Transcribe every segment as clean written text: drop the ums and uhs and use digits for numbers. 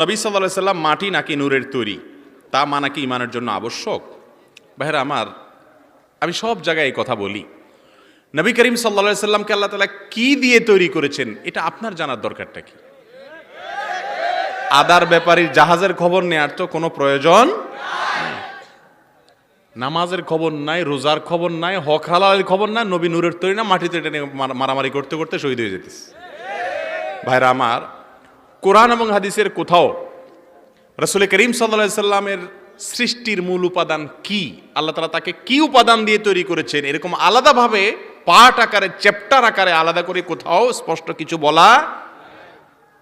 নবী সাল্লাল্লাহু আলাইহি সাল্লাম মাটি নাকি নূরের তৈরি, তা মানা কি ইমানের জন্য আবশ্যক? ভাইরা আমার, আমি সব জায়গায় এই কথা বলি, নবী করিম সাল্লাল্লাহু আলাইহি সাল্লামকে আল্লাহ তাআলা কি দিয়ে তৈরি করেছেন এটা আপনার জানার দরকারটা কি? আদার ব্যাপারীর জাহাজের খবর নেওয়ার তো কোনো প্রয়োজন নাই, নামাজের খবর নাই, রোজার খবর নাই, হক হালালের খবর নাই, নবী নূরের তৈরি না, মাটিতে এটা নিয়ে মারামারি করতে করতে শহীদ হয়ে যেতেছে। ভাইরা আমার, কোরআন এবং হাদিসের কোথাও রাসূল করিম সাল্লাল্লাহু আলাইহি সাল্লামের সৃষ্টির মূল উপাদান কি, আল্লাহ তাআলা তাকে কি উপাদান দিয়ে তৈরি করেছেন, এরকম আলাদাভাবে পার্ট আকারে, চ্যাপ্টার আকারে আলাদা করে কোথাও স্পষ্ট কিছু বলা,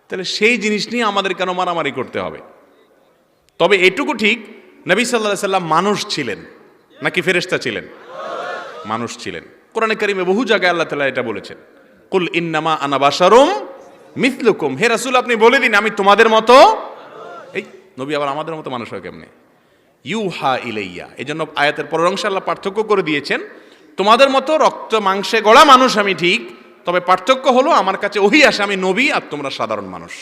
তাহলে সেই জিনিস নিয়ে আমাদের কেন মারামারি করতে হবে? তবে এটুকু ঠিক, নবী সাল্লাল্লাহু আলাইহি সাল্লাম মানুষ ছিলেন নাকি ফেরেশতা ছিলেন? মানুষ ছিলেন। কোরআনে কারিমে বহু জায়গায় আল্লাহ তাআলা এটা বলেছেন, কুল ইন্নামা আনা বাশারুম মিথলুকুম, হে রাসূল আপনি বলে দিন আমি তোমাদের মতো। এই নবী আবার আমাদের মতো মানুষ হয় কেমনে? ইউহা ইলাইয়া, এজন্য আয়াতের পরের অংশে আল্লাহ পার্থক্য করে দিয়েছেন, তোমাদের মতো রক্ত মাংসে গড়া মানুষ আমি ঠিক, তবে পার্থক্য হলো আমার কাছে ওহী আসে, আমি নবী আর তোমরা সাধারণ মানুষ।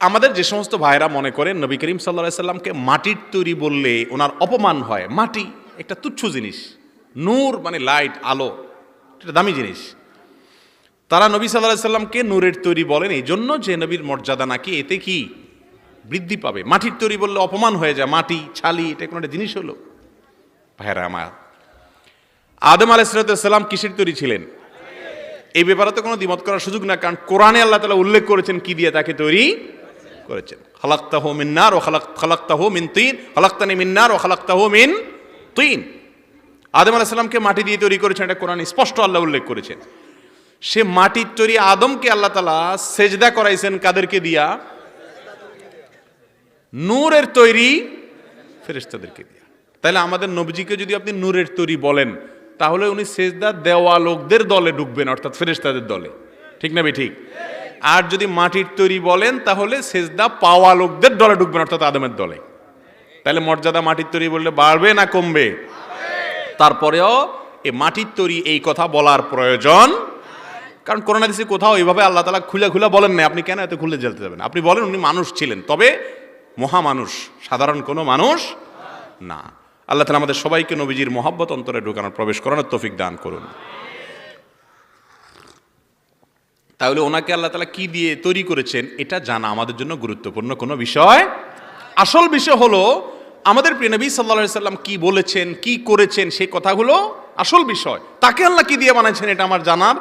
আমাদের যে সমস্ত ভাইরা মনে করেন নবী করিম সাল্লাল্লাহু আলাইহি সাল্লামকে মাটির তৈরি বললে ওনার অপমান হয়, মাটি একটা তুচ্ছ জিনিস, নূর মানে লাইট, আলো, এটা দামি জিনিস, তারা নবী সাল্লাল্লাহু আলাইহি সাল্লামকে নূরের তৈরি বলেন এই জন্য যে নবীর মর্যাদা নাকি এতে কি বৃদ্ধি পাবে। মাটির তৈরি বললে অপমান হয়ে যায়, মাটি ছালি এটা কোনো একটা জিনিস হলো? ভাইরা আমার, আদম আলাইহিস সালাম কিসের তৈরি ছিলেন? এই ব্যাপারে তো কোনো দ্বিমত করার সুযোগ না, কারণ কোরআনে আল্লাহ তাআলা উল্লেখ করেছেন কি দিয়ে তাকে তৈরি করেছেন। খালাকতাহু মিন নার ওয়া খালাকতাহু মিন তিন, খালাকতানি মিন নার ওয়া খালাকতাহু মিন তিন। আদম আলাইহিস সালামকে মাটি দিয়ে তৈরি করেছেন, এটা কোরআনে স্পষ্ট আল্লাহ উল্লেখ করেছেন। সে মাটির তৈরি আদমকে আল্লাহ তাআলা সেজদা করাইছেন কাদেরকে দিয়া? নূরের তৈরি ফেরেশতাদেরকে দিয়া। তাহলে আমাদের নবীজিকে যদি আপনি নূরের তৈরি বলেন, তাহলে উনি সেজদা দেওয়া লোকদের দলে ঢুকবেন, অর্থাৎ ফেরেশতাদের দলে, ঠিক না বে ঠিক? আর যদি মাটির তৈরি বলেন তাহলে সেজদা পাওয়া লোকদের দলে ঢুকবেন, অর্থাৎ আদমের দলে। তাহলে মর্যাদা মাটির তৈরি বললে বাড়বে না কমবে? তারপরেও এই মাটির তৈরি এই কথা বলার প্রয়োজন, কারণ কোরআন হাদিসে কোথাও এইভাবে আল্লাহ তাআলা খুলে খুলে বলেন না, আপনি কেন এত খুলে জ্বলতে যাবেন? আপনি বলেন উনি মানুষ ছিলেন, তবে মহামানুষ, সাধারণ কোনো মানুষ না। আল্লাহ তাআলা আমাদের সবাইকে নবীজির মহব্বত অন্তরে ঢোকানোর, প্রবেশ করানোর তৌফিক দান করুন। তাহলে ওনাকে আল্লাহ তাআলা কি দিয়ে তৈরি করেছেন এটা জানা আমাদের জন্য গুরুত্বপূর্ণ কোনো বিষয়। আসল বিষয় হলো আমাদের প্রিয় নবী সাল্লাল্লাহু আলাইহি সাল্লাম কি বলেছেন, কি করেছেন, সেই কথাগুলো আসল বিষয়। তাকে আল্লাহ কি দিয়ে বানাইছেন এটা আমার জানার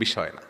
বিষয় না।